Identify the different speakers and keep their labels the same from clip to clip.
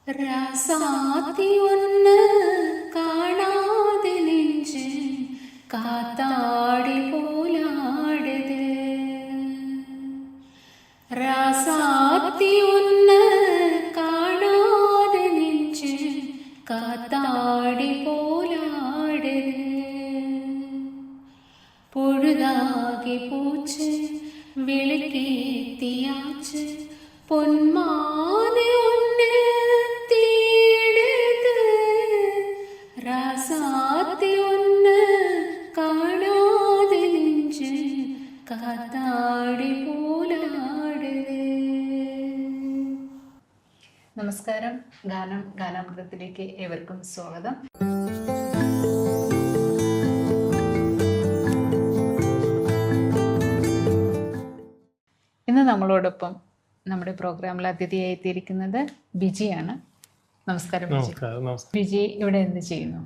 Speaker 1: ராசாத்தி ஒன்னு காணாத நெஞ்சு காத்தாடி போலாடுது. ராசாத்தி ஒன்னு காணாத நெஞ்சு காத்தாடி போலாடுது. பொழுதாகி போச்சு விளக்கேத்தியாச்சு பொன்மானே ஒன்னு தேடுது. ராசாத்தி ஒன்னு காணாத நெஞ்சு കാത്താടി പോലാടുത്. നമസ്കാരം. ഗാനാമൃതത്തിലേക്ക് ഏവർക്കും സ്വാഗതം. ഇന്ന് നമ്മളോടൊപ്പം നമ്മുടെ പ്രോഗ്രാമിൽ അതിഥിയായി എത്തിയിരിക്കുന്നത് ബിജിയാണ്. നമസ്കാരം ബിജി. ബിജി ഇവിടെ എന്ത് ചെയ്യുന്നു?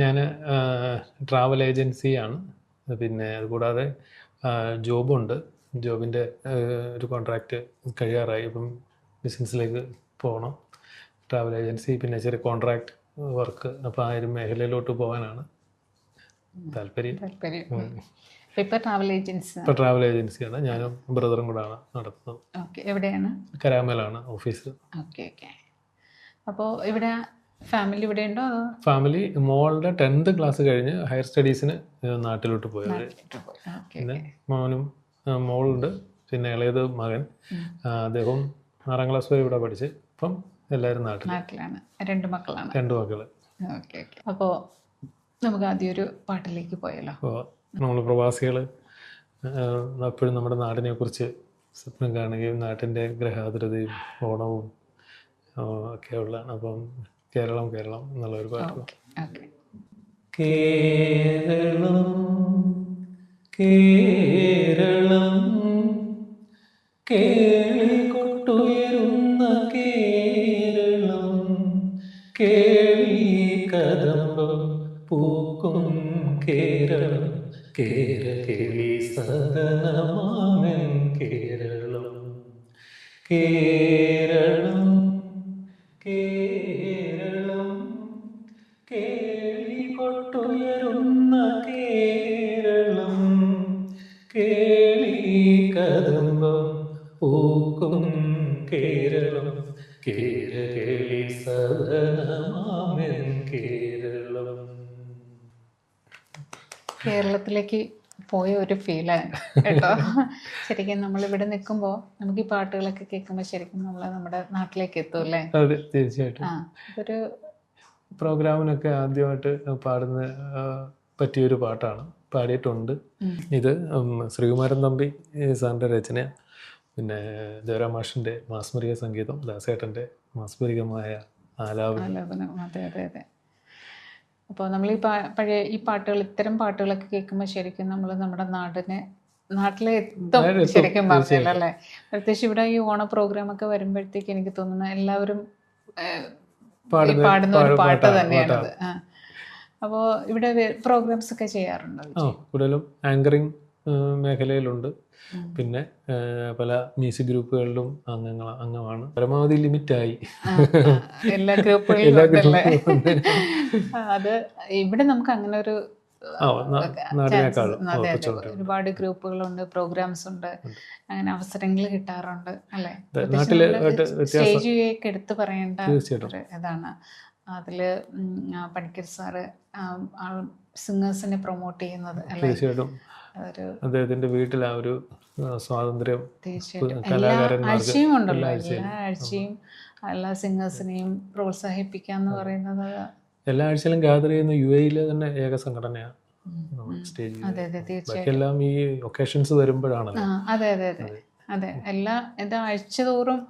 Speaker 2: ഞാൻ ട്രാവൽ ഏജൻസിയാണ്. പിന്നെ അതുകൂടാതെ ജോബുണ്ട്. ജോബിൻ്റെ ഒരു കോൺട്രാക്റ്റ് കഴിയാറായി. ഇപ്പം ബിസിനസ്സിലേക്ക് പോകണം. ട്രാവൽ ഏജൻസി പിന്നെ ചെറിയ കോൺട്രാക്റ്റ് വർക്ക്. അപ്പോൾ ആ ഒരു മേഖലയിലോട്ട് പോകാനാണ് താല്പര്യം.
Speaker 1: ഇപ്പോൾ
Speaker 2: ട്രാവൽ ഏജൻസിയാണ്. ഞാനും ബ്രദറും കൂടാണ് നടത്തുന്നത്.
Speaker 1: എവിടെയാണ്?
Speaker 2: കരാമലാണ് ഓഫീസ്.
Speaker 1: ഓക്കെ. അപ്പോൾ ഇവിടെ ഫാമിലി ഇവിടെ ഉണ്ടോ?
Speaker 2: ഫാമിലി മോളുടെ 10th ക്ലാസ് കഴിഞ്ഞ് ഹയർ സ്റ്റഡീസിന് നാട്ടിലോട്ട് പോയത്. പിന്നെ മോനും മോളുണ്ട്. പിന്നെ ഇളയത് മകൻ, അദ്ദേഹം 6ാം ക്ലാസ് വരെ ഇവിടെ പഠിച്ച് ഇപ്പം എല്ലാവരും നാട്ടിലാണ്.
Speaker 1: 2 മക്കളാണ്.
Speaker 2: 2 മക്കള്.
Speaker 1: ഓക്കെ. അപ്പോൾ നമുക്ക് ആദ്യം ഒരു പാട്ടിലേക്ക് പോയാലോ?
Speaker 2: നമ്മൾ പ്രവാസികൾ എപ്പോഴും നമ്മുടെ നാടിനെ കുറിച്ച് സ്വപ്നം കാണുകയും നാട്ടിൻ്റെ ഗ്രഹാതുരതയും ഓണവും ഒക്കെ ഉള്ളതാണ്. അപ്പം കേരളം എന്നുള്ളൊരു പാട്ട്. കേരളം കേരളം കേളികൊട്ടുയരുന്ന കേരളം കേളി കദംബം പൂക്കും കേരളം കേരളി സദനമാമൻ കേരളം കേരളം കേരളം കേളികൊട്ടുയരുന്ന കേരളം കേളി കദംബം പൂക്കും കേരളം കേരളി സദനമാമൻ കേരളം.
Speaker 1: കേരളത്തിലേക്ക് പോയ ഒരു ഫീലാണ് കേട്ടോ. ശരിക്കും നമ്മളിവിടെ നിൽക്കുമ്പോൾ നമുക്ക് ഈ പാട്ടുകളൊക്കെ കേൾക്കുമ്പോൾ ശരിക്കും നമ്മൾ നമ്മുടെ നാട്ടിലേക്ക് എത്തും അല്ലേ?
Speaker 2: അതെ, തീർച്ചയായിട്ടും.
Speaker 1: ഇതൊരു
Speaker 2: പ്രോഗ്രാമിനൊക്കെ ആദ്യമായിട്ട് പാടുന്ന പറ്റിയൊരു പാട്ടാണ്. പാടിയിട്ടുണ്ട്. ഇത് ശ്രീകുമാരൻ തമ്പി സാറിൻ്റെ രചന, പിന്നെ ജയറാം മാഷിൻ്റെ മാസ്മരിക സംഗീതം, ദാസേട്ടൻ്റെ മാസ്മരികമായ ആലാപനം.
Speaker 1: അതെ. അപ്പോൾ നമ്മൾ പഴയ ഈ പാട്ടുകൾ, ഇത്തരം പാട്ടുകളൊക്കെ കേൾക്കുമ്പോൾ ശരിക്കും നമ്മൾ നമ്മുടെ നാട്ടിലെ എത്തും ശരിക്കും പറഞ്ഞല്ലേ. പ്രത്യേകിച്ച് ഇവിടെ ഈ ഓണ പ്രോഗ്രാമൊക്കെ വരുമ്പോഴത്തേക്ക് എനിക്ക് തോന്നുന്നു എല്ലാവരും പാടുന്ന ഒരു പാട്ട് തന്നെയാണത്. അപ്പോൾ ഇവിടെ പ്രോഗ്രാംസ് ഒക്കെ ചെയ്യാറുണ്ട്?
Speaker 2: കൂടുതലും ആങ്കറിങ് മേഖലയിലുണ്ട്. പിന്നെ പല മ്യൂസിക് ഗ്രൂപ്പുകളിലും അംഗമാണ്. പരമാവധി ലിമിറ്റായി
Speaker 1: എല്ലാ ഗ്രൂപ്പുകളിലും. അത് ഇവിടെ നമുക്ക് അങ്ങനെ ഒരു ഒരുപാട് ഗ്രൂപ്പുകളുണ്ട്, പ്രോഗ്രാംസ് ഉണ്ട്, അങ്ങനെ അവസരങ്ങൾ കിട്ടാറുണ്ട് അല്ലേ? സ്റ്റേജിലേക്ക് എടുത്ത് പറയേണ്ട ഇതാണ്. അതില് പണിക്കർ സാറ് സിംഗേഴ്സിനെ പ്രൊമോട്ട് ചെയ്യുന്നത് അല്ലേ?
Speaker 2: അദ്ദേഹത്തിന്റെ വീട്ടിൽ ആ ഒരു സ്വാതന്ത്ര്യം
Speaker 1: എല്ലാ ആഴ്ചയും ഉണ്ടല്ലോ. എല്ലാ ആഴ്ചയും എല്ലാ സിംഗേഴ്സിനെയും പ്രോത്സാഹിപ്പിക്കാന്ന് പറയുന്നത്.
Speaker 2: എല്ലാ ആഴ്ചയിലും ഗ്യാദർ ചെയ്യുന്ന UAE തന്നെ ഏക സംഘടനയാണ് സ്റ്റേജ്. എല്ലാം ഈ ഒക്കേഷൻസ് വരുമ്പോഴാണല്ലോ.
Speaker 1: അതെ. എന്താ ആഴ്ച തോറും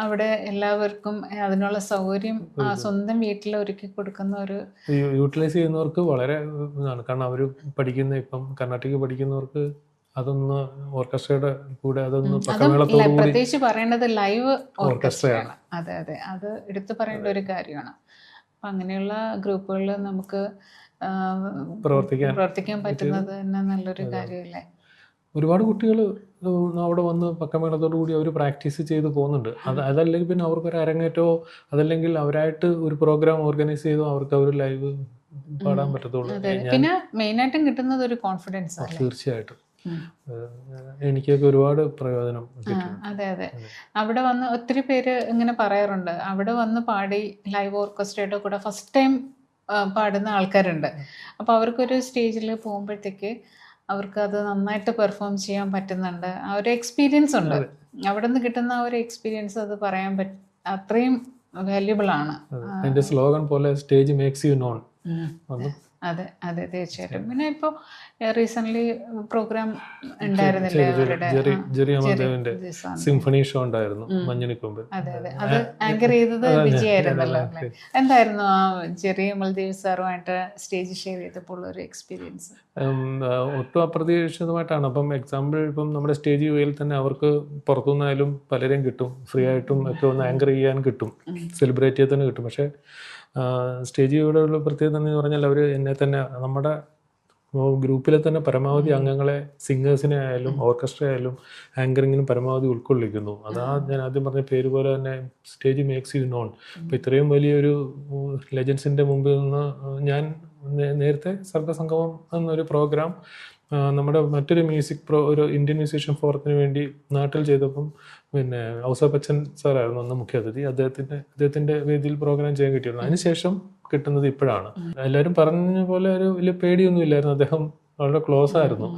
Speaker 1: അവിടെ എല്ലാവർക്കും അതിനുള്ള സൗകര്യം സ്വന്തം വീട്ടിൽ ഒരുക്കി കൊടുക്കുന്ന ഒരു
Speaker 2: യൂട്ടിലൈസ് ചെയ്യുന്നവർക്ക് വളരെ ഇതാണ്. കാരണം അവർ പഠിക്കുന്ന ഇപ്പം കർണാട്ടിക് പഠിക്കുന്നവർക്ക് അതൊന്ന് ഓർക്കസ്ട്രയുടെ കൂടെ അതൊന്ന്
Speaker 1: പ്രത്യേകിച്ച് പറയേണ്ടത് ലൈവ് ഓർക്കസ്ട്രയാണ്. അതെ. അത് എടുത്തു പറയേണ്ട ഒരു കാര്യമാണ്. അപ്പം അങ്ങനെയുള്ള ഗ്രൂപ്പുകളിൽ നമുക്ക് പ്രവർത്തിക്കാൻ പറ്റുന്നത് തന്നെ നല്ലൊരു കാര്യമല്ലേ?
Speaker 2: ഒരുപാട് കുട്ടികൾ അവിടെ വന്ന് പക്കമേളത്തോടു കൂടി അവർ പ്രാക്ടീസ് ചെയ്ത് പോകുന്നുണ്ട്. അതല്ലെങ്കിൽ പിന്നെ അവർക്കൊരു അരങ്ങേറ്റമോ അതല്ലെങ്കിൽ അവരായിട്ട് ഒരു പ്രോഗ്രാം ഓർഗനൈസ് ചെയ്തോ അവർക്ക് അവർ ലൈവ് പാടാൻ പറ്റത്തുള്ളൂ.
Speaker 1: പിന്നെ മെയിനായിട്ടും കിട്ടുന്നത് ഒരു കോൺഫിഡൻസ് ആണ്.
Speaker 2: തീർച്ചയായിട്ടും എനിക്കൊക്കെ ഒരുപാട് പ്രയോജനം കിട്ടി.
Speaker 1: അതെ അതെ, അവിടെ വന്ന് ഒത്തിരി പേര് ഇങ്ങനെ പറയാറുണ്ട്, അവിടെ വന്ന് പാടി ലൈവ് ഓർക്കസ്ട്രയുടെ കൂടെ ഫസ്റ്റ് ടൈം പാടുന്ന ആൾക്കാരുണ്ട്. അപ്പോൾ അവർക്കൊരു സ്റ്റേജിൽ പോകുമ്പോഴത്തേക്ക് അവർക്ക് അത് നന്നായിട്ട് പെർഫോം ചെയ്യാൻ പറ്റുന്നുണ്ട്. ആ ഒരു എക്സ്പീരിയൻസ് ഉണ്ട്, അവിടെ നിന്ന് കിട്ടുന്ന ആ ഒരു എക്സ്പീരിയൻസ് അത് പറയാൻ അത്രയും വാല്യുബിൾ ആണ്.
Speaker 2: അതിന്റെ സ്ലോഗൻ പോലെ സ്റ്റേജ് മേക്സ് യു നോൺ.
Speaker 1: അതെ അതെ തീർച്ചയായിട്ടും. പിന്നെ ഇപ്പോൾ റീസെന്റ് പ്രോഗ്രാം ഉണ്ടായിരുന്നില്ലേ അവരുടെ
Speaker 2: സിംഫണി ഷോ ഉണ്ടായിരുന്നു മഞ്ഞണിക്കൊമ്പ്.
Speaker 1: അതെ അതെ, അത് ആങ്കർ ചെയ്തത് വിജയായിരുന്നല്ലോ അല്ലേ? എന്തായിരുന്നു ആ ജെറി മൽദേവ് സാറുമായിട്ട് സ്റ്റേജ് ഷെയർ ചെയ്തപ്പോൾ ഒരു എക്സ്പീരിയൻസ്?
Speaker 2: ഒട്ടും അപ്രതീക്ഷിതമായിട്ടാണ്. അപ്പം എക്സാമ്പിൾ ഇപ്പം നമ്മുടെ സ്റ്റേജ് യുയിൽ തന്നെ അവർക്ക് പുറത്തുനിന്നായാലും പലരെയും കിട്ടും, ഫ്രീ ആയിട്ടും ഒക്കെ ഒന്ന് ആങ്കർ ചെയ്യാൻ കിട്ടും, സെലിബ്രേറ്റ് ചെയ്യാൻ തന്നെ കിട്ടും. പക്ഷേ സ്റ്റേജ് യുടെ ഉള്ള പ്രത്യേകത എന്ന് പറഞ്ഞാൽ അവർ എന്നെ തന്നെ നമ്മുടെ ഗ്രൂപ്പിലെ തന്നെ പരമാവധി അംഗങ്ങളെ, സിംഗേഴ്സിനെ ആയാലും ഓർക്കസ്ട്ര ആയാലും ആങ്കറിങ്ങിനും പരമാവധി ഉൾക്കൊള്ളിക്കുന്നു. അതാ ഞാൻ ആദ്യം പറഞ്ഞ പേര് പോലെ തന്നെ സ്റ്റേജ് മേക്സ് യു നോൺ. അപ്പോൾ ഇത്രയും വലിയൊരു ലെജൻസിൻ്റെ മുമ്പിൽ നിന്ന് ഞാൻ നേരത്തെ സർഗസംഗമം എന്നൊരു പ്രോഗ്രാം നമ്മുടെ മറ്റൊരു ഒരു ഇന്ത്യൻ മ്യൂസീഷ്യൻ ഫോറത്തിന് വേണ്ടി നാട്ടിൽ ചെയ്തപ്പം പിന്നെ ഔസഫ് ബച്ചൻ സാറായിരുന്നു അന്ന് മുഖ്യാതിഥി. അദ്ദേഹത്തിൻ്റെ വേദിയിൽ പ്രോഗ്രാം ചെയ്യാൻ കിട്ടിയിരുന്നു. അതിനുശേഷം കിട്ടുന്നത് ഇപ്പോഴാണ്. എല്ലാവരും പറഞ്ഞ പോലെ ഒരു വലിയ പേടിയൊന്നും ഇല്ലായിരുന്നു. അദ്ദേഹം വളരെ ക്ലോസ് ആയിരുന്നു.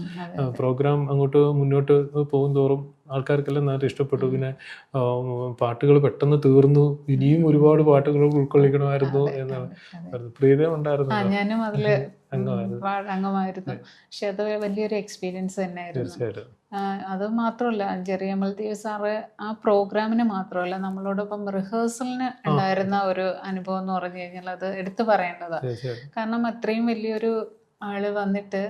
Speaker 2: പ്രോഗ്രാം അങ്ങോട്ട് മുന്നോട്ട് പോകും തോറും ആൾക്കാർക്കെല്ലാം നല്ല ഇഷ്ടപ്പെട്ടു. പിന്നെ പാട്ടുകൾ പെട്ടെന്ന് തീർന്നു, ഇനിയും ഒരുപാട് പാട്ടുകൾ ഉൾക്കൊള്ളിക്കണമായിരുന്നു എന്നാണ്. പ്രീതം ഉണ്ടായിരുന്നു,
Speaker 1: ഞാനും അതില് അംഗമായിരുന്നു. പക്ഷെ അത് വലിയൊരു എക്സ്പീരിയൻസ് തന്നെയായിരുന്നു. അത് മാത്രമല്ല, ജെറി മൽദേവ് സാറ് ആ പ്രോഗ്രാമിന് മാത്രമല്ല നമ്മളോടൊപ്പം റിഹേഴ്സലിന് ഉണ്ടായിരുന്ന ഒരു അനുഭവം എന്ന് പറഞ്ഞു കഴിഞ്ഞാൽ അത് എടുത്തു പറയേണ്ടതാണ്. കാരണം അത്രയും വലിയൊരു ആള് വന്നിട്ട്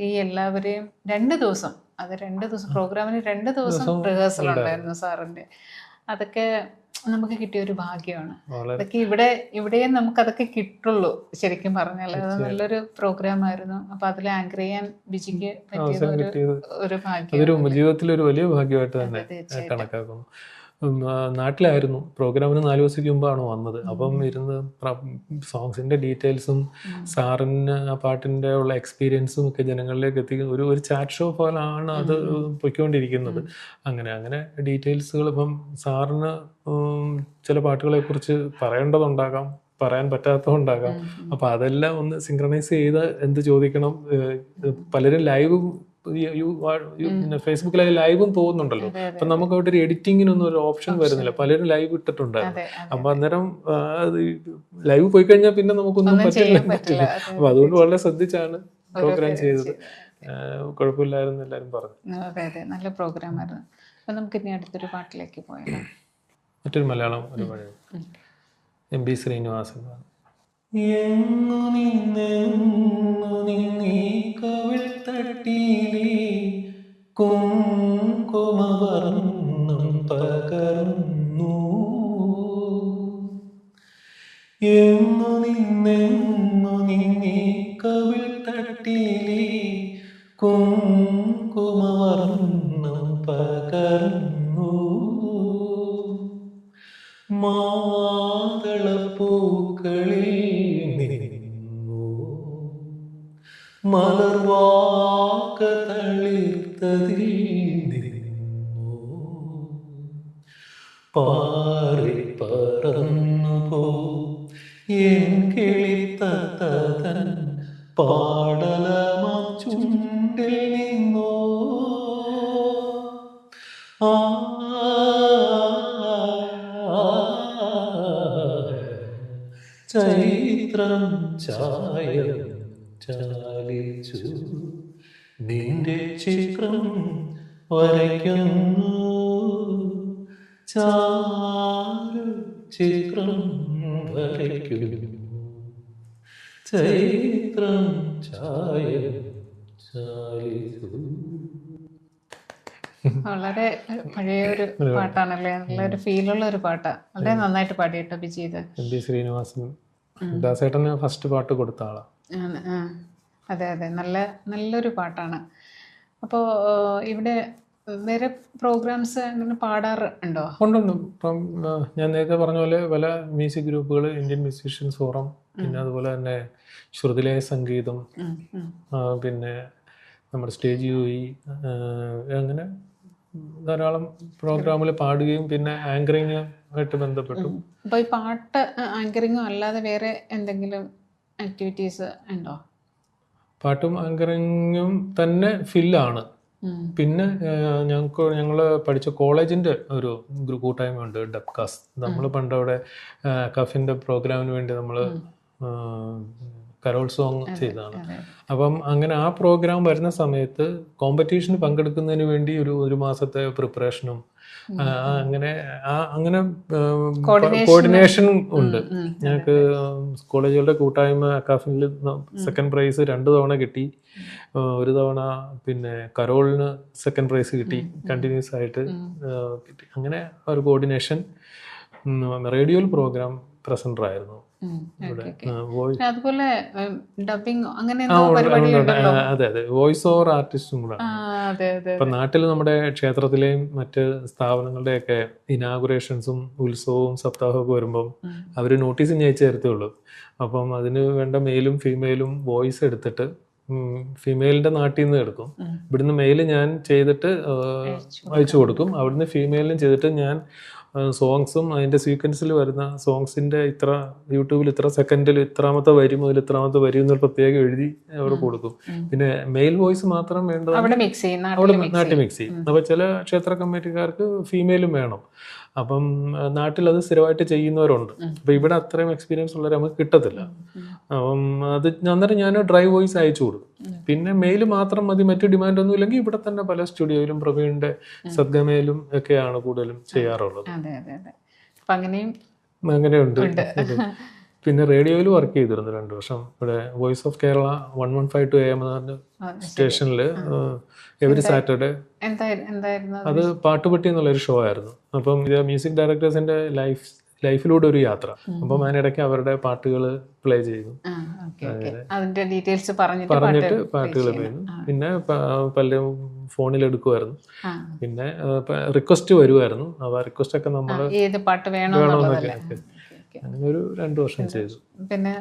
Speaker 1: ഈ എല്ലാവരെയും 2 ദിവസം പ്രോഗ്രാമിന് 2 ദിവസം റിഹേഴ്സൽ ഉണ്ടായിരുന്നു സാറിന്റെ. അതൊക്കെ നമുക്ക് കിട്ടിയ ഒരു ഭാഗ്യമാണ്. അതൊക്കെ ഇവിടെയും നമുക്ക് അതൊക്കെ കിട്ടുള്ളൂ ശരിക്കും പറഞ്ഞാൽ. അത് നല്ലൊരു പ്രോഗ്രാം ആയിരുന്നു. അപ്പൊ അതിൽ ആങ്കർ ചെയ്യാൻ ബിജിക്ക് പറ്റിയത് ഒരു ഭാഗ്യം,
Speaker 2: ജീവിതത്തിൽ ഒരു വലിയ ഭാഗ്യമായിട്ട് തന്നെ കണക്കാക്കുന്നു. നാട്ടിലായിരുന്നു, പ്രോഗ്രാമിന് 4 ദിവസത്തേക്ക് മുമ്പാണ് വന്നത്. അപ്പം ഇരുന്ന് സോങ്സിന്റെ ഡീറ്റെയിൽസും സാറിന് ആ പാട്ടിന്റെ ഉള്ള എക്സ്പീരിയൻസും ഒക്കെ ജനങ്ങളിലേക്ക് എത്തിക്കുന്ന ഒരു ചാറ്റ് ഷോ പോലാണ് അത് പൊയ്ക്കൊണ്ടിരിക്കുന്നത്. അങ്ങനെ ഡീറ്റെയിൽസുകൾ ഇപ്പം സാറിന് ചില പാട്ടുകളെ കുറിച്ച് പറയേണ്ടതുണ്ടാകാം, പറയാൻ പറ്റാത്തതുണ്ടാകാം. അപ്പൊ അതെല്ലാം ഒന്ന് സിങ്ക്രണൈസ് ചെയ്ത് എന്ത് ചോദിക്കണം. പലരും ലൈവ് ഫേസ്ബുക്കിൽ ലൈവും പോകുന്നുണ്ടല്ലോ. അപ്പൊ നമുക്ക് അവിടെ ഒരു എഡിറ്റിങ്ങിനൊന്നും ഒരു ഓപ്ഷൻ വരുന്നില്ല. പലരും ലൈവ് ഇട്ടിട്ടുണ്ടായിരുന്നു. അപ്പൊ അന്നേരം ലൈവ് പോയി കഴിഞ്ഞാൽ പിന്നെ നമുക്കൊന്നും പറ്റില്ല. അപ്പൊ അതുകൊണ്ട് വളരെ ശ്രദ്ധിച്ചാണ് പ്രോഗ്രാം ചെയ്തത്. കുഴപ്പമില്ലായിരുന്നു എല്ലാരും പറഞ്ഞു.
Speaker 1: അതെ അതെ, നല്ല പ്രോഗ്രാം ആയിരുന്നു. അപ്പൊ നമുക്ക് ഇനി അടുത്തൊരു പാട്ടിലേക്ക് പോയാലോ?
Speaker 2: മറ്റൊരു മലയാളം ഒരു പഴയ എം പി ശ്രീനിവാസൻ. തട്ടിയിലേ കുങ്കുമവർണ്ണം പകർന്നു, എന്നു നിന്നീ കവിൾ തട്ടിയിലേ കുങ്കുമവർണ്ണം പകർന്നു, മാതളപ്പൂക്കളിൽ നിന്നു മലർവാക തളിർത്തതിൽ നിന്നു പാറി പറന്നു പോ എൻ കിളിത്തത്തൻ പാടലമാം ചുണ്ടിൽ നിന്നോ ചൈത്രം ചായം ചാലിച്ചു നിന്റെ ചിത്രം വരയ്ക്കുന്നു, ചാരു ചിത്രം വരയ്ക്കുന്നു, ചൈത്രം ചായം ചാലിച്ചു.
Speaker 1: വളരെ പഴയ ഒരു പാട്ടാണല്ലേ, നല്ലൊരു ഫീലുള്ള ഒരു പാട്ടാ. വളരെ നന്നായിട്ട് പാടിയിട്ടോ ബിജി ഇത്.
Speaker 2: എം പി ശ്രീനിവാസൻ ദാസേട്ടന് ഫസ്റ്റ് പാട്ട് കൊടുത്ത ആളാ.
Speaker 1: അതെ അതെ, നല്ലൊരു പാട്ടാണ്. അപ്പോൾ ഇവിടെ വേറെ പ്രോഗ്രാംസ് അങ്ങനെ പാടാറുണ്ടോ?
Speaker 2: ഉണ്ടുണ്ട്. ഇപ്പം ഞാൻ നേരത്തെ പറഞ്ഞ പോലെ പല മ്യൂസിക് ഗ്രൂപ്പുകൾ, ഇന്ത്യൻ മ്യൂസീഷ്യൻസ് ഫോറം, പിന്നെ അതുപോലെ തന്നെ ശ്രുതിലയ സംഗീതം, പിന്നെ നമ്മുടെ സ്റ്റേജ് യൂയി, അങ്ങനെ ധാരാളം പ്രോഗ്രാമിൽ പാടുകയും പിന്നെ ആങ്കറിങ് ആയിട്ട് ബന്ധപ്പെട്ടു.
Speaker 1: അപ്പോൾ ഈ പാട്ട് ആങ്കറിങ്ങോ അല്ലാതെ വേറെ എന്തെങ്കിലും ആക്ടിവിറ്റീസ് ഉണ്ടോ?
Speaker 2: പാട്ടും ആങ്കറിങ്ങും തന്നെ ഫില്ലാണ്. പിന്നെ ഞങ്ങൾ പഠിച്ച കോളേജിൻ്റെ ഒരു കൂട്ടായ്മ ഉണ്ട്, ഡബ്കാസ്. നമ്മൾ പണ്ട് അവിടെ കഫിൻ്റെ പ്രോഗ്രാമിന് വേണ്ടി നമ്മൾ കരോൾ സോങ് ചെയ്തതാണ്. അപ്പം അങ്ങനെ ആ പ്രോഗ്രാം വരുന്ന സമയത്ത് കോമ്പറ്റീഷന് പങ്കെടുക്കുന്നതിന് വേണ്ടി ഒരു മാസത്തെ പ്രിപ്പറേഷനും അങ്ങനെ കോർഡിനേഷൻ ഉണ്ട്. ഞങ്ങൾക്ക് കോളേജുകളുടെ കൂട്ടായ്മ കഫിൽ സെക്കൻഡ് പ്രൈസ് 2 തവണ കിട്ടി. ഒരു തവണ പിന്നെ കരോളിന് സെക്കൻഡ് പ്രൈസ് കിട്ടി, കണ്ടിന്യൂസ് ആയിട്ട് കിട്ടി. അങ്ങനെ ഒരു കോർഡിനേഷൻ. റേഡിയോയിൽ പ്രോഗ്രാം പ്രസന്റർ ആയിരുന്നു.
Speaker 1: അതുപോലെ ഡബിംഗ് അങ്ങനെ
Speaker 2: അതെ അതെ, വോയിസ് ഓവർ ആർട്ടിസ്റ്റും കൂടെ. ഇപ്പൊ നാട്ടിൽ നമ്മുടെ ക്ഷേത്രത്തിലെയും മറ്റ് സ്ഥാപനങ്ങളുടെയൊക്കെ ഇനാഗുറേഷൻസും ഉത്സവവും സപ്താഹവും ഒക്കെ വരുമ്പം അവര് നോട്ടീസ് അയച്ചു തരത്തുള്ളൂ. അപ്പം അതിന് വേണ്ട മെയിലും ഫീമെയിലും വോയിസ് എടുത്തിട്ട് ഫീമെയിലിന്റെ നാട്ടിൽ നിന്ന് എടുക്കും. ഇവിടുന്ന് മെയില് ഞാൻ ചെയ്തിട്ട് അയച്ചു കൊടുക്കും. അവിടുന്ന് ഫീമെയിലും ചെയ്തിട്ട് ഞാൻ സോങ്സും അതിന്റെ സീക്വൻസിൽ വരുന്ന സോങ്സിന്റെ ഇത്ര യൂട്യൂബിൽ ഇത്ര സെക്കൻഡിൽ ഇത്രാമത്തെ വരി മുതൽ ഇത്രാമത്തെ വരി എന്നൊരു പ്രത്യേകം എഴുതി അവിടെ കൊടുക്കും. പിന്നെ മെയിൽ വോയിസ് മാത്രം വേണ്ടത് അവിടെ നാട്ടിൽ മിക്സ് ചെയ്യും. അപ്പൊ ചില ക്ഷേത്ര കമ്മിറ്റിക്കാർക്ക് ഫീമെയിലും വേണം. അപ്പം നാട്ടിൽ അത് സ്ഥിരമായിട്ട് ചെയ്യുന്നവരുണ്ട്. അപ്പൊ ഇവിടെ അത്രയും എക്സ്പീരിയൻസ് ഉള്ളവരെ നമുക്ക് കിട്ടത്തില്ല. അപ്പം അത് അന്നേരം ഞാൻ ഡ്രൈ വോയിസ് അയച്ചു കൊടുക്കും. പിന്നെ മെയിൽ മാത്രം മതി, മറ്റു ഡിമാൻഡ് ഒന്നും ഇല്ലെങ്കിൽ ഇവിടെ തന്നെ പല സ്റ്റുഡിയോയിലും പ്രവീണിന്റെ സദ്ഗമയിലും ഒക്കെയാണ് കൂടുതലും ചെയ്യാറുള്ളത്. അങ്ങനെയുണ്ട്. പിന്നെ റേഡിയോയിൽ വർക്ക് ചെയ്തിരുന്നു 2 വർഷം. ഇവിടെ വോയിസ് ഓഫ് കേരള 115 AM എന്ന് പറഞ്ഞ സ്റ്റേഷനിൽ എവറി സാറ്റർഡേ. അത് പാട്ടുപെട്ടി എന്നുള്ളൊരു ഷോ ആയിരുന്നു. അപ്പം ഇത് മ്യൂസിക് ഡയറക്ടേഴ്സിന്റെ ലൈഫിലൂടെ ഒരു യാത്ര. അപ്പം അതിനിടയ്ക്ക് അവരുടെ പാട്ടുകൾ പ്ലേ ചെയ്തു, പറഞ്ഞിട്ട് പാട്ടുകൾ ചെയ്യുന്നു. പിന്നെ പലരും ഫോണിൽ എടുക്കുമായിരുന്നു. പിന്നെ റിക്വസ്റ്റ് വരുമായിരുന്നു. അപ്പൊ റിക്വസ്റ്റ് ഒക്കെ നമ്മൾ വേണമെന്നൊക്കെ അങ്ങനെ ഒരു 2 വർഷം ചെയ്തു.
Speaker 1: പിന്നെ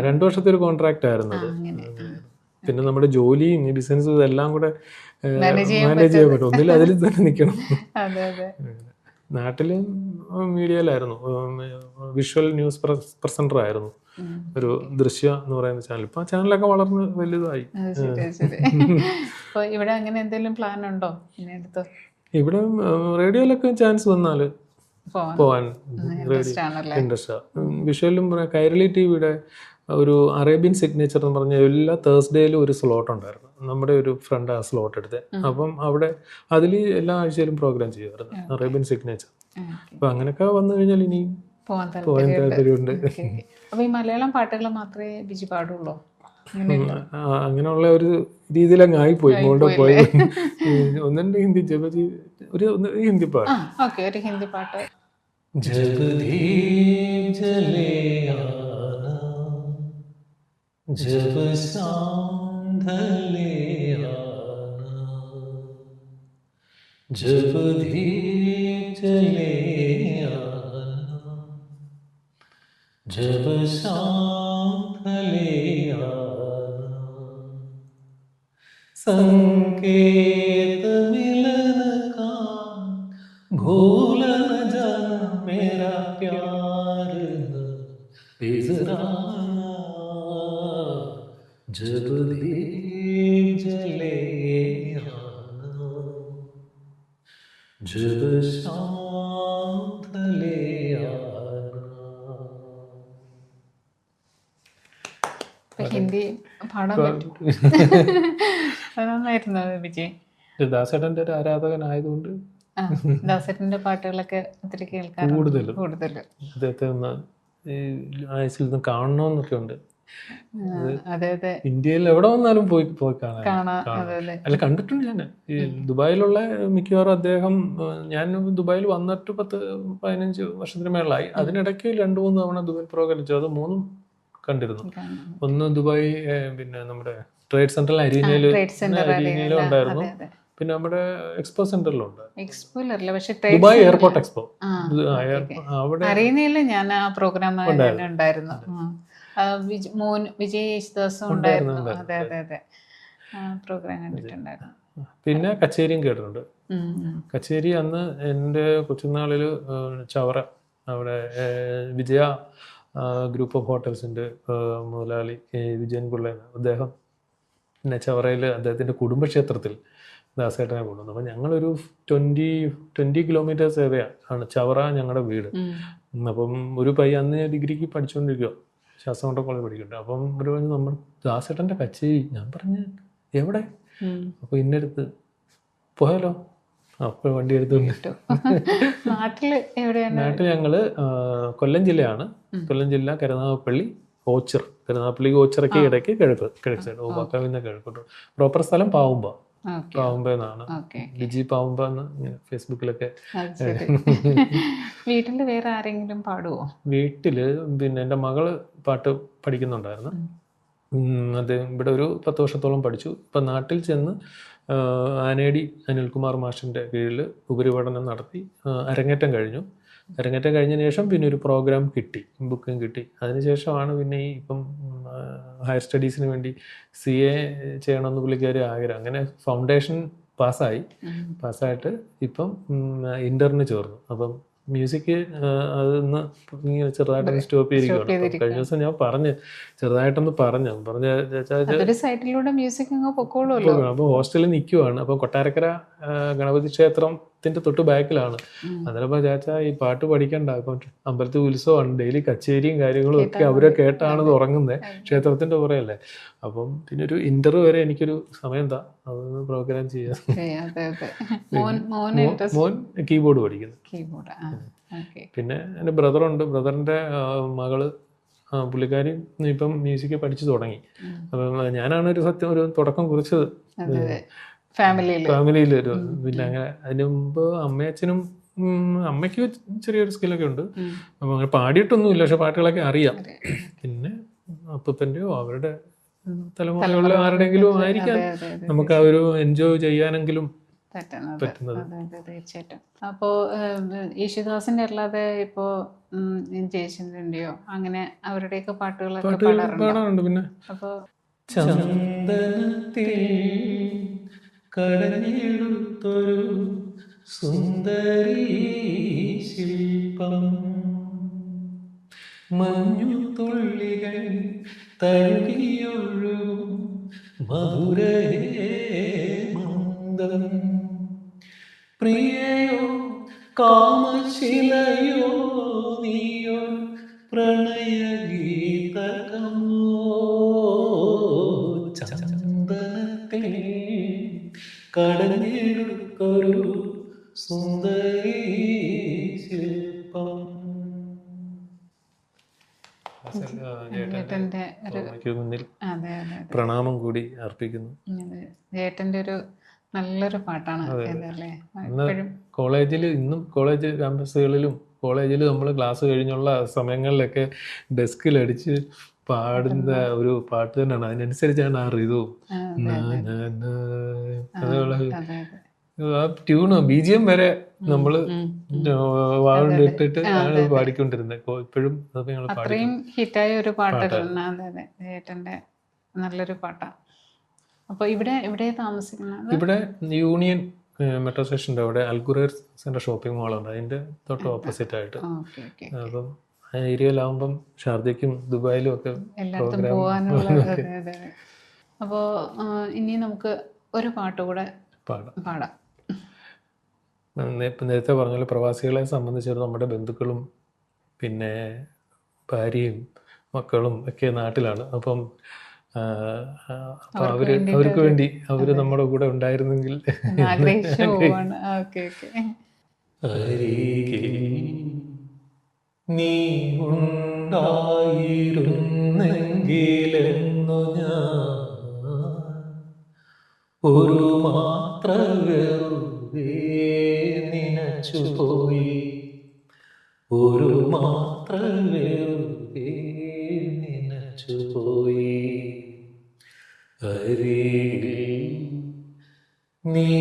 Speaker 2: 2 വർഷത്തെ ഒരു കോൺട്രാക്ട് ആയിരുന്നു അത്. പിന്നെ നമ്മുടെ ജോലിയും ബിസിനസ്സും ഇതെല്ലാം കൂടെ മാനേജ് ചെയ്യാൻ പറ്റും. ഒന്നിൽ അതിൽ തന്നെ നിൽക്കണം. നാട്ടില് മീഡിയയിലായിരുന്നു, വിഷ്വൽ ന്യൂസ് പ്രസന്റർ ആയിരുന്നു. ഒരു ദൃശ്യ എന്ന് പറയുന്ന ചാനൽ. ഇപ്പൊ ചാനലൊക്കെ വളർന്ന് വലുതായി.
Speaker 1: ഇവിടെ അങ്ങനെ എന്തെങ്കിലും പ്ലാൻ ഉണ്ടോ?
Speaker 2: ഇവിടെ റേഡിയോയിലൊക്കെ ചാൻസ് വന്നാല് പോവാൻ ഇൻട്രസ്റ്റ്. വിഷ്വലും കൈരളി ടിവിയുടെ ഒരു അറേബ്യൻ സിഗ്നേച്ചർ എന്ന് പറഞ്ഞ എല്ലാ തേഴ്സ്ഡേയിലും ഒരു സ്ലോട്ട് ഉണ്ടായിരുന്നു. നമ്മുടെ ഒരു ഫ്രണ്ട് ആ സ്ലോട്ട് എടുത്ത്. അപ്പം അവിടെ അതിൽ എല്ലാ ആഴ്ചയിലും പ്രോഗ്രാം ചെയ്യുമായിരുന്നു, അറേബ്യൻ സിഗ്നേച്ചർ. അപ്പൊ അങ്ങനെയൊക്കെ വന്നു കഴിഞ്ഞാൽ ഇനി പോവാൻ താല്പര്യമുണ്ട്.
Speaker 1: അപ്പൊ ഈ മലയാളം പാട്ടുകൾ മാത്രമേ ബിജി പാടുള്ളൂ?
Speaker 2: അങ്ങനെയുള്ള ഒരു രീതിയിലങ്ങ് ആയിപ്പോയി. മോളുടെ പോയി ഒന്നെ ഹിന്ദി ജപജി ഒരു ഹിന്ദി പാട്ട്.
Speaker 1: ഒരു ഹിന്ദി പാട്ട്.
Speaker 2: ജബ് ദീപ് ജലേ ആനാ, ജബ് ശാം ഢലേ ആനാ, ജബ് ദീപ് ജലേ ആനാ, ജബ് ശാം ढले आना, संकेत मिलन का भूल न जाना, मेरा प्यार बिजराना, जब दीप जले आना, जब शाम ढले
Speaker 1: ഹിന്ദി പാടാൻ പറ്റും. നന്നായിരുന്നു വിജയ്.
Speaker 2: ദാസേട്ടന്റെ ഒരു ആരാധകനായതുകൊണ്ട്
Speaker 1: ദാസേട്ടന്റെ പാട്ടുകളൊക്കെ ഒത്തിരി കേൾക്കാൻ
Speaker 2: കൂടുതലും അദ്ദേഹത്തെ ഒന്ന് ആഴ്ചയിൽ നിന്ന് കാണണമെന്നൊക്കെ ഉണ്ട്. ഇന്ത്യയിൽ എവിടെ വന്നാലും പോയി കാണാൻ. അല്ല, കണ്ടിട്ടുണ്ട് ഞാൻ. ഈ ദുബായിലുള്ള മിക്കവാറും അദ്ദേഹം, ഞാൻ ദുബായിൽ വന്നിട്ട് 10-15 വർഷത്തിന് മേളായി. അതിനിടയ്ക്ക് 2-3 തവണ ദുബായ് പ്രോഗ്രാം ചെയ്തു. അത് 3 കണ്ടിരുന്നു. ഒന്ന് ദുബായ്, പിന്നെ നമ്മുടെ ട്രേഡ് സെന്ററിൽ അരീനയിലും ഉണ്ടായിരുന്നു. പിന്നെ നമ്മുടെ എക്സ്പോ സെന്ററിലുണ്ട്,
Speaker 1: എക്സ്പോയിലല്ല പക്ഷെ
Speaker 2: ദുബായ് എയർപോർട്ട് എക്സ്പോ. അവിടെ
Speaker 1: അറിയുന്നില്ല, ഞാൻ ആ പ്രോഗ്രാം ഉണ്ടായിരുന്നു. വിജയ് യേശുദാസും ഉണ്ടായിരുന്നു. അതെ അതെ അതെ, പ്രോഗ്രാം കണ്ടിട്ടുണ്ടായിരുന്നു.
Speaker 2: പിന്നെ കച്ചേരിയും കേട്ടിട്ടുണ്ട്. കച്ചേരി അന്ന് എൻ്റെ കൊച്ചുനാളിൽ ചവറ അവിടെ വിജയ ഗ്രൂപ്പ് ഓഫ് ഹോട്ടൽസിൻ്റെ മുതലാളി വിജയൻ പിള്ളയാണ് അദ്ദേഹം. പിന്നെ ചവറയിൽ അദ്ദേഹത്തിൻ്റെ കുടുംബക്ഷേത്രത്തിൽ ദാസേട്ടനെ കൊണ്ടുവന്നു. അപ്പം ഞങ്ങളൊരു 20 കിലോമീറ്റേഴ്സ് ഏവയാണ് ചവറ ഞങ്ങളുടെ വീട്. അപ്പം ഒരു പയ്യ അന്ന് ഞാൻ ഡിഗ്രിക്ക് പഠിച്ചുകൊണ്ടിരിക്കുക, ശാസ്ത്രമോട്ട കോളേജ് പഠിക്കുന്നുണ്ട്. അപ്പം ഒരു പറഞ്ഞു നമ്മൾ ദാസേട്ടൻ്റെ കച്ചേരി. ഞാൻ പറഞ്ഞു എവിടെ? അപ്പോൾ ഇന്നടുത്ത് പോയാലോ? അപ്പോൾ വണ്ടി എടുത്തു. നാട്ടിൽ ഞങ്ങള് കൊല്ലം ജില്ലയാണ്. കൊല്ലം ജില്ല കരുനാഗപ്പള്ളി ഓച്ചിറ. കരുനാഗപ്പള്ളി ഓച്ചിറയ്ക്ക് ഇടയ്ക്ക് കിഴക്ക് സൈഡ്, ഓവാക്കാവിന്ന് കിഴക്കോട്ട്. പ്രോപ്പർ സ്ഥലം പാവുമ്പ എന്നാണ്. ബിജി പാവുമ്പ എന്ന് ഫേസ്ബുക്കിലൊക്കെ.
Speaker 1: വീട്ടില് വേറെ ആരെങ്കിലും പാടുവോ?
Speaker 2: വീട്ടില് പിന്നെ എൻ്റെ മകള് പാട്ട് പഠിക്കുന്നുണ്ടായിരുന്നു. അദ്ദേഹം ഇവിടെ ഒരു 10 വർഷത്തോളം പഠിച്ചു. ഇപ്പം നാട്ടിൽ ചെന്ന് ആനേടി അനിൽകുമാർ മാഷിൻ്റെ കീഴിൽ ഉപരിപഠനം നടത്തി അരങ്ങേറ്റം കഴിഞ്ഞു. അരങ്ങേറ്റം കഴിഞ്ഞതിന് ശേഷം പിന്നെ ഒരു പ്രോഗ്രാം കിട്ടി, ബുക്കും കിട്ടി. അതിനുശേഷമാണ് പിന്നെ ഈ ഇപ്പം ഹയർ സ്റ്റഡീസിന് വേണ്ടി CA ചെയ്യണമെന്ന് പുള്ളിക്കാരി ആഗ്രഹം. അങ്ങനെ ഫൗണ്ടേഷൻ പാസ്സായിട്ട് ഇപ്പം ഇൻ്ററിന് ചേർന്നു. അപ്പം മ്യൂസിക് അതൊന്ന് ഇങ്ങനെ ചെറുതായിട്ടൊന്ന് സ്റ്റോപ്പ് ചെയ്തിരിക്കുകയാണ്. കഴിഞ്ഞ ദിവസം ഞാൻ ചെറുതായിട്ടൊന്ന് പറഞ്ഞു അപ്പോൾ ഹോസ്റ്റലിൽ നിൽക്കുവാണ്. അപ്പം കൊട്ടാരക്കര ഗണപതി ക്ഷേത്രത്തിന്റെ തൊട്ട് ബാക്കിലാണ്. അന്നേരം ചാച്ചാ ഈ പാട്ട് പഠിക്കണ്ട, ഇപ്പം അമ്പലത്തിൽ ഉത്സവമാണ്, ഡെയിലി കച്ചേരിയും കാര്യങ്ങളും ഒക്കെ അവരെ കേട്ടാണ് ഇത് ഉറങ്ങുന്നത്, ക്ഷേത്രത്തിന്റെ പുറയല്ലേ. അപ്പം പിന്നെ ഒരു ഇന്റർ വരെ എനിക്കൊരു സമയം എന്താ അതൊന്ന് പ്രോഗ്രാം ചെയ്യാം. മോൻ കീബോർഡ് പഠിക്കുന്നു. പിന്നെ എൻ്റെ ബ്രദറുണ്ട്, ബ്രദറിന്റെ മകള് പുള്ളിക്കാരി ഇപ്പം മ്യൂസിക് പഠിച്ചു തുടങ്ങി. അപ്പം ഞാനാണ് ഒരു തുടക്കം കുറിച്ചത് ഫാമിലിയിൽ. പിന്നെ അങ്ങനെ അതിന് മുമ്പ് അമ്മയച്ഛനും അമ്മയ്ക്ക് ചെറിയൊരു സ്കില്ലൊക്കെ ഉണ്ട്. അപ്പം അങ്ങനെ പാടിയിട്ടൊന്നുമില്ല, പക്ഷെ പാട്ടുകളൊക്കെ അറിയാം. പിന്നെ അപ്പൂപ്പൻ്റെയോ അവരുടെ തലമുറകളിൽ ആരുടെയെങ്കിലും ആയിരിക്കാം നമുക്ക് ആ ഒരു എൻജോയ് ചെയ്യാനെങ്കിലും പറ്റുന്നത്.
Speaker 1: തീർച്ചയായിട്ടും. അപ്പോ യേശുദാസിന്റെ അല്ലാതെ ഇപ്പോ ജയചന്ദ്രന്റെയോ അങ്ങനെ അവരുടെയൊക്കെ പാട്ടുകളൊക്കെ
Speaker 2: പാടാറുണ്ട്. പിന്നെ
Speaker 1: അപ്പോ
Speaker 2: ചന്ദനത്തിൽ കടഞ്ഞെടുത്തൊരു സുന്ദരി ശില്പം, മഞ്ഞു തുള്ളികൾ തഴുകിയൊഴുകും മധുരേ മന്ദം, പ്രിയയോ കാമശിലയോ നീയോ പ്രണയഗീതകമോ, ചന്ദനത്തിൽ കടഞ്ഞെടുത്തൊരു സുന്ദരി ശില്പം. പ്രണാമം കൂടി അർപ്പിക്കുന്നു.
Speaker 1: ചേട്ടന്റെ ഒരു നല്ലൊരു പാട്ടാണ്.
Speaker 2: കോളേജിൽ ഇന്നും കോളേജ് ക്യാമ്പസുകളിലും കോളേജിൽ നമ്മൾ ക്ലാസ് കഴിഞ്ഞുള്ള സമയങ്ങളിലൊക്കെ ഡെസ്കിലടിച്ച് പാടുന്ന ഒരു പാട്ട് തന്നെയാണ്. അതിനനുസരിച്ചാണ് ആ റിതും ആ ട്യൂണ് BGM വരെ നമ്മള് ഇട്ടിട്ട് പാടിക്കൊണ്ടിരുന്നത്. ഇപ്പോഴും
Speaker 1: അത്രയും ഹിറ്റായ ഒരു പാട്ടാണ്. ചേട്ടന്റെ നല്ലൊരു പാട്ടാണ്. അപ്പൊ ഇവിടെ താമസിക്കുന്നത്
Speaker 2: ഇവിടെ യൂണിയൻ മെട്രോ സ്റ്റേഷൻ്റെ അവിടെ അൽഗുറേർ സെൻട്രൽ ഷോപ്പിംഗ് മാളുണ്ട്, അതിന്റെ തൊട്ട് ഓപ്പോസിറ്റ് ആയിട്ട്. അപ്പം ആ ഏരിയയിലാവുമ്പം ഷാർജയ്ക്കും ദുബായിലും ഒക്കെ
Speaker 1: പോകാനുള്ള. അപ്പോ ഇനി നമുക്ക് ഒരു പാട്ട് കൂടെ പാടാം.
Speaker 2: നേരത്തെ പറഞ്ഞ പ്രവാസികളെ സംബന്ധിച്ചിടത്തോളം നമ്മുടെ ബന്ധുക്കളും പിന്നെ ഭാര്യയും മക്കളും ഒക്കെ നാട്ടിലാണ്. അപ്പം അവർക്ക് വേണ്ടി അവര് നമ്മുടെ കൂടെ ഉണ്ടായിരുന്നെങ്കിൽ നീ ഉണ്ടായിരുന്നെങ്കിലെന്നു ഞാൻ ഒരു മാത്ര നിനച്ചുപോയി, ഒരു മാത്ര നിനച്ചുപോയി, അരികിൽ നീ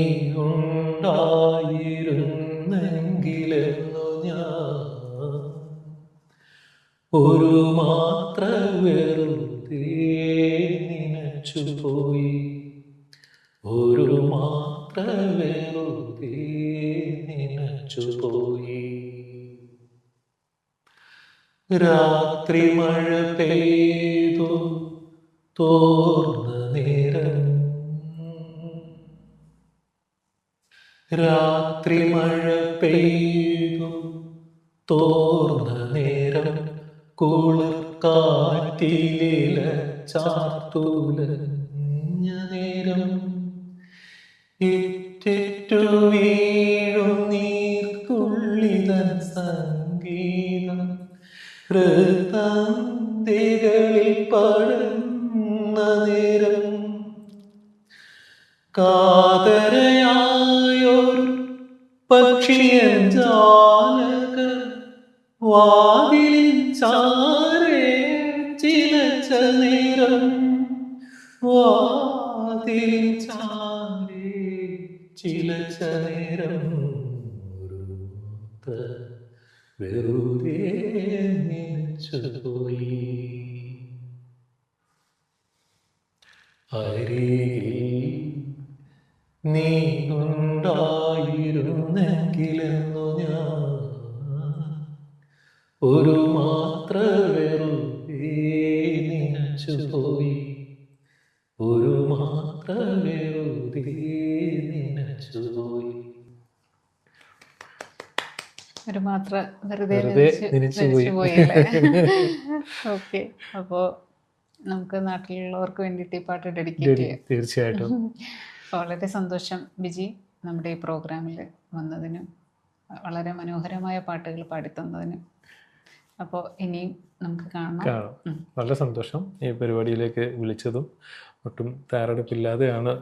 Speaker 2: ഉണ്ടായിരുന്നെങ്കിലെന്നു ഞാൻ ഒരു മാത്ര വെറുതെ നനച്ചുപോയി, ഒരു മാത്ര വെറുതെ നനച്ചുപോയി. രാത്രി മഴ പെയ്തു തോർന്ന നേരം, രാത്രി മഴ പെയ്തു തോർന്ന നേരം, കുളിർ കാറ്റിലില ചാർത്തുലഞ്ഞ നേരം, ഇറ്റിറ്റു വീഴും നീർത്തുള്ളിതൻ സംഗീതം ഹൃദന്തികളിൽ പടർന്ന നേരം, കാതരയായൊരു പക്ഷിയൻ ജാലക വാതിലിൻ ചാരേ ചിലച്ച നേരം, വാതിലിൻ ചാരേ ചിലച്ച നേരം, ഒരു വെറുതെ നനച്ചുപോയി. അരികിൽ നീ ഉണ്ടായിരുന്നെങ്കിലെന്നു ഞാൻ ഒരു മാത്ര വെറുതെ നനച്ചുപോയി, ഒരു മാത്ര വെറുതെ നനച്ചുപോയി.
Speaker 1: ഒരു മാത്ര വെറുതെ
Speaker 2: നനച്ചുപോയി.
Speaker 1: പോയല്ലേ? ഓക്കെ, അപ്പോൾ നമുക്ക് നാട്ടിലുള്ളവർക്ക് വേണ്ടിയിട്ട് ഈ പാട്ട് ഡെഡിക്കേറ്റ് ചെയ്യാം.
Speaker 2: തീർച്ചയായിട്ടും.
Speaker 1: വളരെ സന്തോഷം ബിജി, നമ്മുടെ ഈ പ്രോഗ്രാമിൽ വന്നതിനും വളരെ മനോഹരമായ പാട്ടുകൾ പാടിത്തന്നതിനും. അപ്പോൾ ഇനിയും നമുക്ക് കാണാം.
Speaker 2: വളരെ സന്തോഷം ഈ പരിപാടിയിലേക്ക് വിളിച്ചതും. ഒട്ടും തയ്യാറെടുപ്പില്ലാതെയാണ്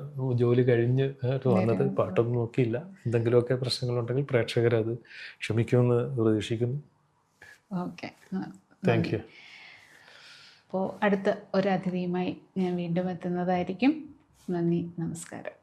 Speaker 2: ജോലി കഴിഞ്ഞ് വന്നത്. പാട്ടൊന്നും നോക്കിയില്ല. എന്തെങ്കിലുമൊക്കെ പ്രശ്നങ്ങളുണ്ടെങ്കിൽ പ്രേക്ഷകരത് ക്ഷമിക്കുമെന്ന് പ്രതീക്ഷിക്കുന്നു.
Speaker 1: Okay,
Speaker 2: thank you.
Speaker 1: അപ്പോൾ അടുത്ത ഒരു അതിഥിയുമായി ഞാൻ വീണ്ടും എത്തുന്നതായിരിക്കും. നന്ദി, നമസ്കാരം.